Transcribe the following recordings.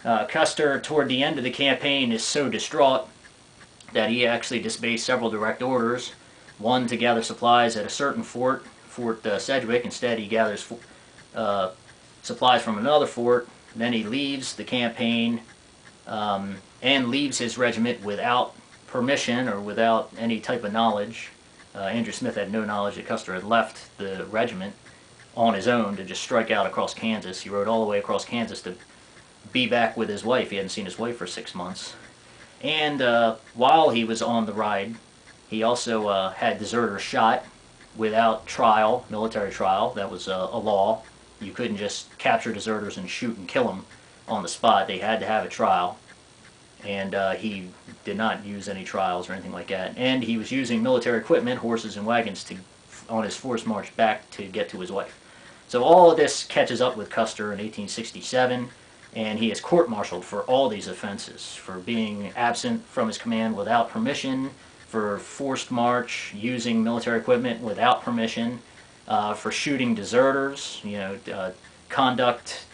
Custer, toward the end of the campaign, is so distraught that he actually disobeyed several direct orders. One, to gather supplies at a certain fort, Fort Sedgwick. Instead, he gathers uh, supplies from another fort. Then he leaves the campaign and leaves his regiment without permission or without any type of knowledge. Andrew Smith had no knowledge that Custer had left the regiment on his own to just strike out across Kansas. He rode all the way across Kansas to be back with his wife. He hadn't seen his wife for 6 months. And while he was on the ride, he also had deserters shot without trial, military trial. That was a law. You couldn't just capture deserters and shoot and kill them on the spot. They had to have a trial. And he did not use any trials or anything like that. And he was using military equipment, horses and wagons, on his forced march back to get to his wife. So all of this catches up with Custer in 1867, and he is court-martialed for all these offenses, for being absent from his command without permission, for forced march, using military equipment without permission, for shooting deserters, conduct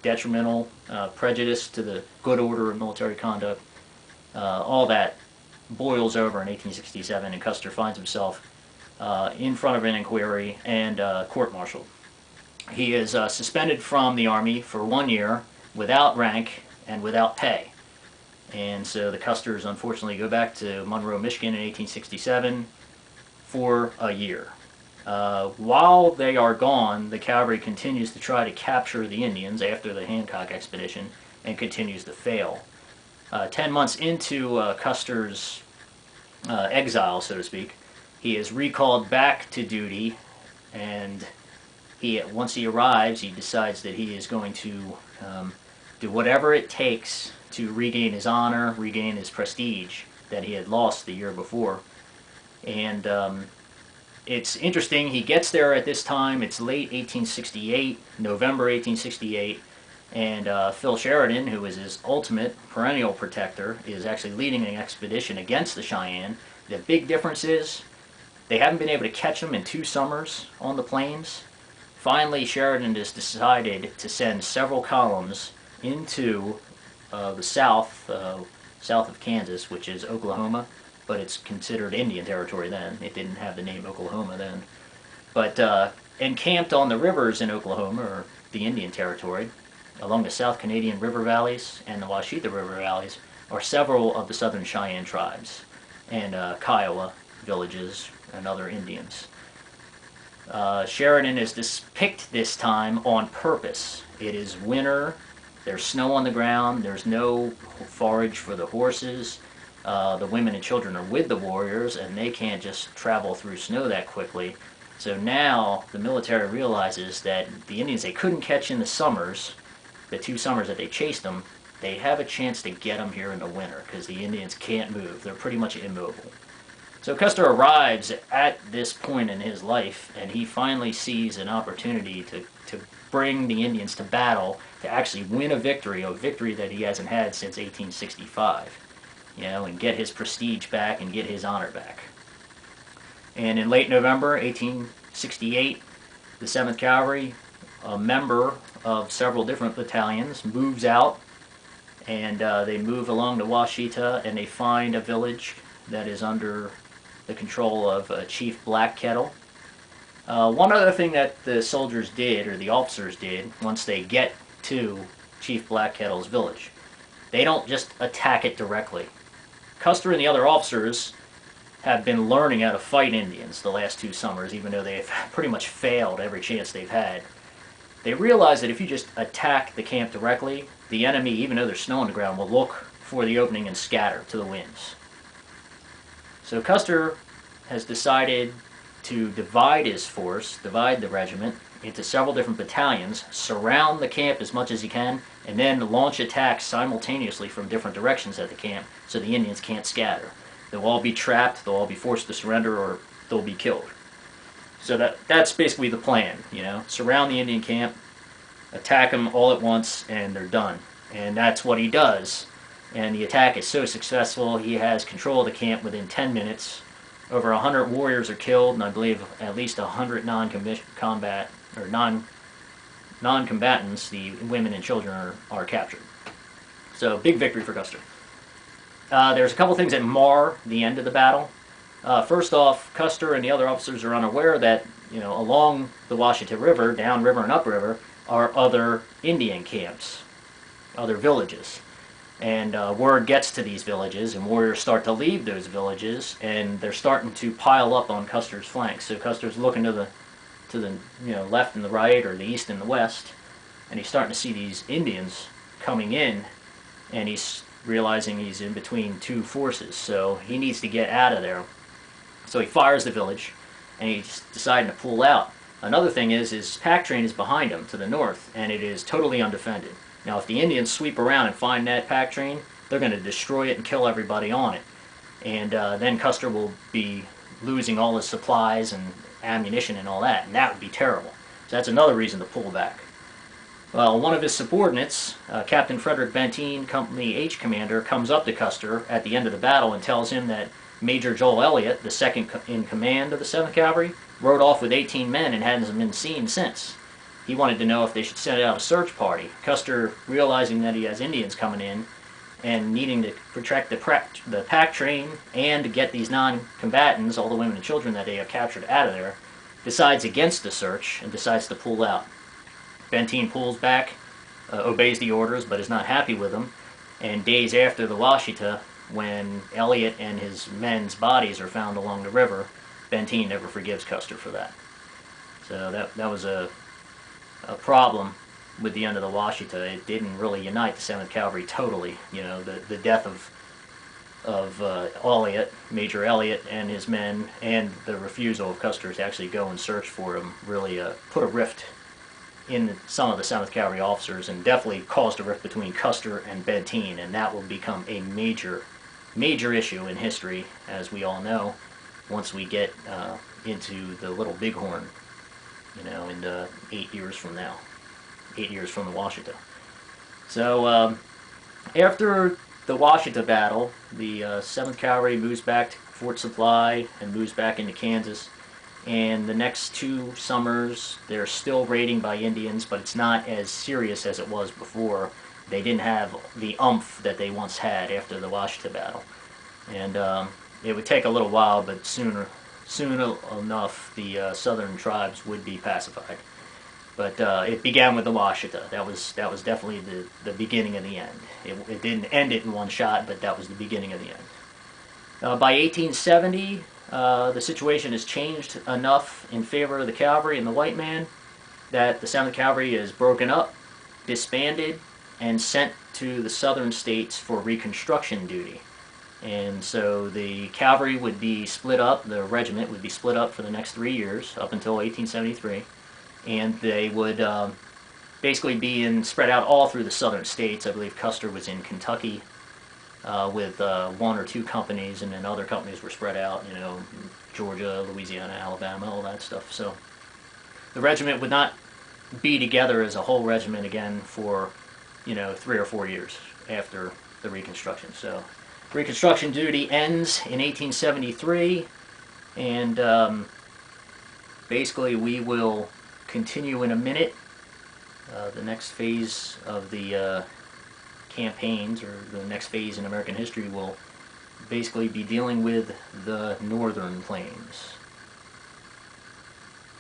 detrimental, prejudice to the good order of military conduct. All that boils over in 1867, and Custer finds himself in front of an inquiry and court-martialed. He is suspended from the Army for 1 year without rank and without pay. And so the Custers unfortunately go back to Monroe, Michigan in 1867 for a year. While they are gone, the cavalry continues to try to capture the Indians after the Hancock expedition and continues to fail. 10 months into Custer's exile, so to speak, he is recalled back to duty, and once he arrives, he decides that he is going to do whatever it takes to regain his honor, regain his prestige that he had lost the year before. And it's interesting, he gets there at this time, it's late 1868, November 1868, and Phil Sheridan, who is his ultimate perennial protector, is actually leading an expedition against the Cheyenne. The big difference is they haven't been able to catch them in 2 summers on the plains. Finally, Sheridan has decided to send several columns into the south of Kansas, which is Oklahoma, but it's considered Indian territory then. It didn't have the name Oklahoma then. But encamped on the rivers in Oklahoma, or the Indian territory, along the South Canadian river valleys and the Washita river valleys, are several of the Southern Cheyenne tribes and Kiowa villages and other Indians. Sheridan is picked this time on purpose. It is winter, there's snow on the ground, there's no forage for the horses. The women and children are with the warriors, and they can't just travel through snow that quickly. So now the military realizes that the Indians they couldn't catch in the summers, the 2 summers that they chased them, they have a chance to get them here in the winter because the Indians can't move. They're pretty much immobile. So Custer arrives at this point in his life, and he finally sees an opportunity to bring the Indians to battle, to actually win a victory that he hasn't had since 1865, and get his prestige back and get his honor back. And in late November 1868, the 7th Cavalry, a member of several different battalions, moves out, and they move along to Washita, and they find a village that is under the control of Chief Black Kettle. One other thing that the soldiers did, or the officers did, once they get to Chief Black Kettle's village, they don't just attack it directly. Custer and the other officers have been learning how to fight Indians the last 2 summers, even though they've pretty much failed every chance they've had. They realize that if you just attack the camp directly, the enemy, even though there's snow on the ground, will look for the opening and scatter to the winds. So Custer has decided to divide his force, divide the regiment, into several different battalions, surround the camp as much as he can, and then launch attacks simultaneously from different directions at the camp so the Indians can't scatter. They'll all be trapped, they'll all be forced to surrender, or they'll be killed. So that's basically the plan, surround the Indian camp, attack them all at once, and they're done. And that's what he does. And the attack is so successful, he has control of the camp within 10 minutes. Over 100 warriors are killed, and I believe at least 100 non-combat or non-combatants, the women and children, are captured. So big victory for Custer. There's a couple things that mar the end of the battle. First off, Custer and the other officers are unaware that, along the Washita River, downriver and upriver, are other Indian camps, other villages. And word gets to these villages, and warriors start to leave those villages, and they're starting to pile up on Custer's flanks. So Custer's looking to the left and the right, or the east and the west, and he's starting to see these Indians coming in, and he's realizing he's in between two forces, so he needs to get out of there. So he fires the village, and he's deciding to pull out. Another thing is his pack train is behind him to the north, and it is totally undefended. Now, if the Indians sweep around and find that pack train, they're going to destroy it and kill everybody on it. And then Custer will be losing all his supplies and ammunition and all that, and that would be terrible. So that's another reason to pull back. Well, one of his subordinates, Captain Frederick Benteen, Company H commander, comes up to Custer at the end of the battle and tells him that Major Joel Elliott, the second in command of the 7th Cavalry, rode off with 18 men and hasn't been seen since. He wanted to know if they should send out a search party. Custer, realizing that he has Indians coming in and needing to protect the pack train and to get these non-combatants, all the women and children that they have captured, out of there, decides against the search and decides to pull out. Benteen pulls back, obeys the orders, but is not happy with them, and days after the Washita, when Elliott and his men's bodies are found along the river, Benteen never forgives Custer for that. So that was a problem with the end of the Washita. It didn't really unite the 7th Cavalry totally. The death of Elliott, Major Elliott and his men, and the refusal of Custer to actually go and search for him really put a rift in some of the 7th Cavalry officers, and definitely caused a rift between Custer and Benteen, and that will become a major issue in history, as we all know, once we get into the Little Bighorn, in 8 years from now, 8 years from the Washita. So after the Washita battle, the 7th Cavalry moves back to Fort Supply and moves back into Kansas. And the next 2 summers, they're still raiding by Indians, but it's not as serious as it was before. They didn't have the oomph that they once had after the Washita battle. And it would take a little while, but soon enough, the southern tribes would be pacified. But it began with the Washita. That was definitely the beginning of the end. It didn't end it in one shot, but that was the beginning of the end. By 1870, the situation has changed enough in favor of the cavalry and the white man that the 7th Cavalry is broken up, disbanded, and sent to the southern states for Reconstruction duty. And so the cavalry would be split up, the regiment would be split up for the next 3 years, up until 1873, and they would basically be spread out all through the southern states. I believe Custer was in Kentucky, with 1 or 2 companies, and then other companies were spread out, Georgia, Louisiana, Alabama, all that stuff. So the regiment would not be together as a whole regiment again for, 3 or 4 years after the Reconstruction. So Reconstruction duty ends in 1873, and basically we will continue in a minute. The next phase of the campaigns, or the next phase in American history, will basically be dealing with the northern plains.